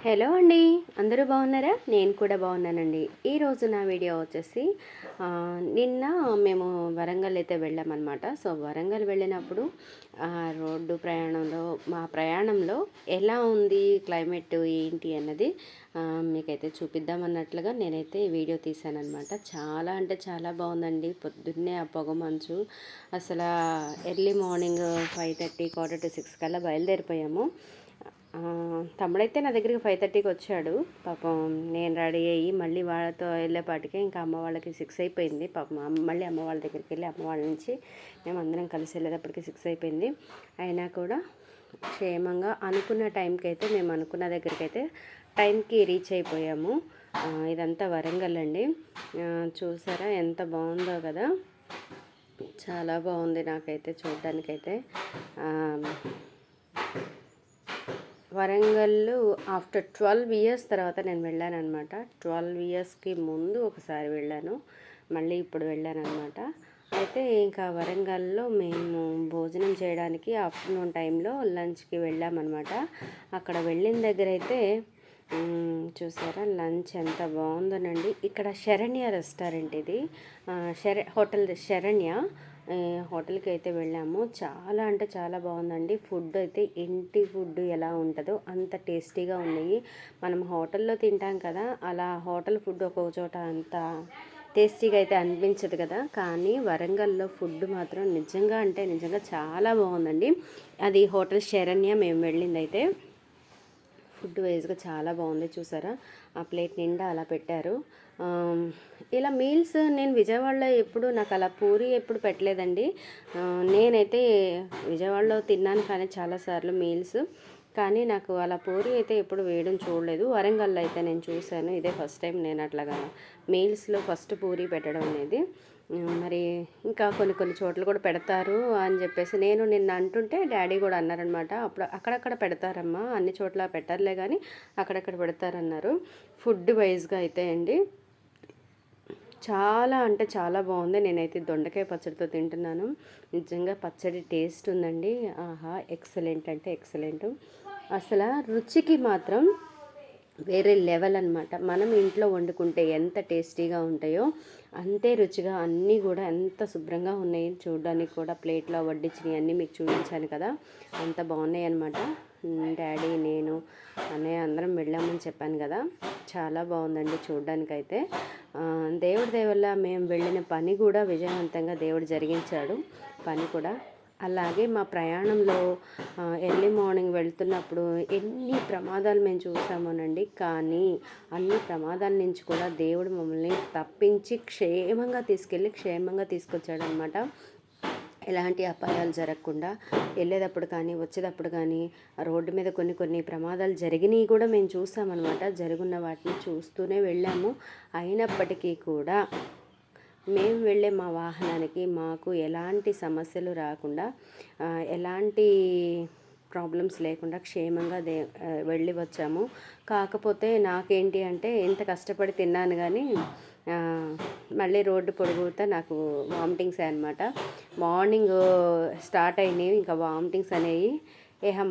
Hello అండి, అందరూ బాగున్నారా? నేను కూడా బాగున్నానండి. ఈరోజు నా వీడియో వచ్చేసి నిన్న మేము వరంగల్ అయితే వెళ్ళామన్నమాట. సో వరంగల్ వెళ్ళినప్పుడు రోడ్డు ప్రయాణంలో మా ప్రయాణంలో ఎలా ఉంది క్లైమేట్ ఏంటి అన్నది మీకైతే చూపిద్దామన్నట్లుగా నేనైతే వీడియో తీశానమాట. చాలా అంటే చాలా బాగుందండి. పొద్దున్నే ఆ పొగ మంచు అసలు ఎర్లీ మార్నింగ్ 5:30 4:45 కల్లా బయలుదేరిపోయాము. తమ్ముడైతే నా దగ్గరికి 5:30కి వచ్చాడు. పాపం నేను రెడీ అయ్యి మళ్ళీ వాళ్ళతో వెళ్ళేపాటికే ఇంకా అమ్మ వాళ్ళకి 6 అయిపోయింది. పాపం మళ్ళీ అమ్మ వాళ్ళ దగ్గరికి వెళ్ళి అమ్మ వాళ్ళ నుంచి మేము అందరం కలిసి వెళ్ళేటప్పటికి 6 అయిపోయింది. అయినా కూడా క్షేమంగా అనుకున్న టైంకి అయితే మేము అనుకున్న దగ్గరికి అయితే టైంకి రీచ్ అయిపోయాము. ఇదంతా వరంగల్ అండి. చూసారా ఎంత బాగుందో కదా, చాలా బాగుంది నాకైతే చూడడానికైతే. వరంగల్ ఆఫ్టర్ 12 ఇయర్స్ తర్వాత నేను వెళ్ళానమాట. 12 ఇయర్స్కి ముందు ఒకసారి వెళ్ళాను, మళ్ళీ ఇప్పుడు వెళ్ళానమాట. అయితే ఇంకా వరంగల్లో మేము భోజనం చేయడానికి ఆఫ్టర్నూన్ టైంలో లంచ్కి వెళ్ళామన్నమాట. అక్కడ వెళ్ళిన దగ్గర అయితే చూసారా లంచ్ ఎంత బాగుందోనండి. ఇక్కడ శరణ్య రెస్టారెంట్, ఇది హోటల్ శరణ్య హోటల్కి అయితే వెళ్ళాము. చాలా అంటే చాలా బాగుందండి. ఫుడ్ అయితే ఇంటి ఫుడ్ ఎలా ఉంటుందో అంత టేస్టీగా ఉన్నాయి. మనం హోటల్లో తింటాం కదా, అలా హోటల్ ఫుడ్ ఒక్కొక్క చోట అంత టేస్టీగా అయితే అనిపించదు కదా, కానీ వరంగల్లో ఫుడ్ మాత్రం నిజంగా అంటే నిజంగా చాలా బాగుందండి. అది హోటల్ శరణ్య మేము వెళ్ళింది అయితే. ఫుడ్ వైజ్గా చాలా బాగుంది. చూసారా ఆ ప్లేట్ నిండా అలా పెట్టారు. ఇలా మీల్స్ నేను విజయవాడలో ఎప్పుడు నాకు అలా పూరి ఎప్పుడు పెట్టలేదండి. నేనైతే విజయవాడలో తిన్నాను కానీ చాలాసార్లు మీల్స్, కానీ నాకు అలా పూరి అయితే ఎప్పుడు వేయడం చూడలేదు. వరంగల్లో అయితే నేను చూశాను, ఇదే ఫస్ట్ టైం నేను అట్లాగా మీల్స్లో ఫస్ట్ పూరి పెట్టడం అనేది. మరి ఇంకా కొన్ని చోట్ల కూడా పెడతారు అని చెప్పేసి నేను నిన్న అంటుంటే డాడీ కూడా అన్నారనమాట. అప్పుడు అక్కడక్కడ పెడతారమ్మా, అన్ని చోట్ల పెట్టర్లే కానీ అక్కడక్కడ పెడతారన్నారు. ఫుడ్ వైజ్గా అయితే అండి చాలా అంటే చాలా బాగుంది. నేనైతే దొండకాయ పచ్చడితో తింటున్నాను. నిజంగా పచ్చడి టేస్ట్ ఉందండి. ఆహా, ఎక్సలెంట్ అంటే ఎక్సలెంట్. అసలు రుచికి మాత్రం వేరే లెవెల్ అనమాట. మనం ఇంట్లో వండుకుంటే ఎంత టేస్టీగా ఉంటాయో అంతే రుచిగా అన్నీ కూడా ఎంత శుభ్రంగా ఉన్నాయి. చూడడానికి కూడా ప్లేట్లో వడ్డించినవి అన్నీ మీకు చూపించాను కదా, అంత బాగున్నాయి అనమాట. డాడీ నేను అన్నయ్య అందరం వెళ్ళామని చెప్పాను కదా, చాలా బాగుందండి చూడడానికైతే. దేవుడి దయ వల్ల మేము వెళ్ళిన పని కూడా విజయవంతంగా దేవుడు జరిగించాడు పని కూడా. అలాగే మా ప్రయాణంలో ఎర్లీ మార్నింగ్ వెళ్తున్నప్పుడు ఎన్ని ప్రమాదాలు మేము చూసామోనండి, కానీ అన్ని ప్రమాదాల నుంచి కూడా దేవుడు మమ్మల్ని తప్పించి క్షేమంగా తీసుకొచ్చాడనమాట. ఎలాంటి అపాయాలు జరగకుండా వెళ్ళేటప్పుడు కానీ వచ్చేటప్పుడు కానీ రోడ్డు మీద కొన్ని ప్రమాదాలు జరిగినాయి కూడా మేము చూసామన్నమాట. జరుగున్న వాటిని చూస్తూనే వెళ్ళాము. అయినప్పటికీ కూడా మేము వెళ్ళే మా వాహనానికి మాకు ఎలాంటి సమస్యలు రాకుండా, ఎలాంటి ప్రాబ్లమ్స్ లేకుండా క్షేమంగా వెళ్ళి వచ్చాము. కాకపోతే నాకేంటి అంటే ఎంత కష్టపడి తిన్నాను కానీ మళ్ళీ రోడ్డు పొడుగుతా నాకు వామిటింగ్స్ అనమాట. మార్నింగ్ స్టార్ట్ అయినాయి ఇంకా వామిటింగ్స్ అనేవి.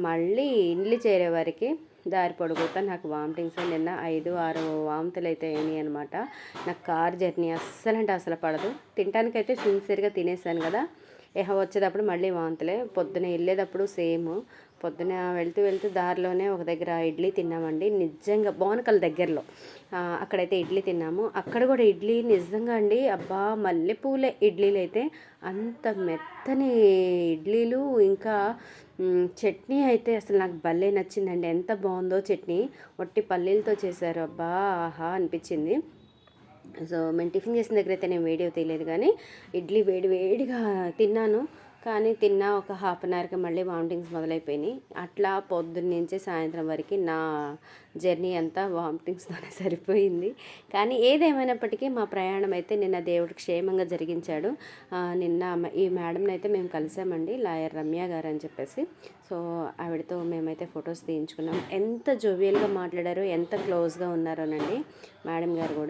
మళ్ళీ ఇండ్లు చేరే వరకు దారి పొడుగుతా నాకు వామిటింగ్స్. నిన్న 5-6 వామితులు అయితే అయినాయి అనమాట. నాకు కార్ జర్నీ అస్సలు పడదు. తినడానికైతే సిన్సియర్గా తినేసాను కదా, వచ్చేటప్పుడు మళ్ళీ వాంతులే. పొద్దున వెళ్ళేటప్పుడు సేమ్. పొద్దున వెళ్తూ దారిలోనే ఒక దగ్గర ఇడ్లీ తిన్నామండి. నిజంగా బోనకల్ దగ్గరలో అక్కడైతే ఇడ్లీ తిన్నాము. అక్కడ కూడా ఇడ్లీ నిజంగా అండి, అబ్బా మల్లెపూలే ఇడ్లీలు అయితే. అంత మెత్తని ఇడ్లీలు, ఇంకా చట్నీ అయితే అసలు నాకు భలే నచ్చిందండి. ఎంత బాగుందో చట్నీ, వట్టి పల్లీలతో చేశారు. అబ్బా ఆహా అనిపించింది. సో మేము టిఫిన్ చేసిన దగ్గర అయితే నేను వీడియో తీయలేదు కానీ ఇడ్లీ వేడిగా తిన్నాను. కానీ తిన్నా ఒక హాఫ్ అన్ అవర్కి మళ్ళీ వామిటింగ్స్ మొదలైపోయినాయి. అట్లా పొద్దున్న నుంచి సాయంత్రం వరకు నా జర్నీ అంతా వామిటింగ్స్తోనే సరిపోయింది. కానీ ఏదేమైనప్పటికీ మా ప్రయాణం అయితే నిన్న దేవుడు క్షేమంగా జరిగించాడు. నిన్న ఈ మేడంని అయితే మేము కలిసామండి, లాయర్ రమ్య గారు అని చెప్పేసి. సో ఆవిడతో మేమైతే ఫొటోస్ తీయించుకున్నాం. ఎంత జోవియల్గా మాట్లాడారో, ఎంత క్లోజ్గా ఉన్నారోనండి మేడం గారు కూడా.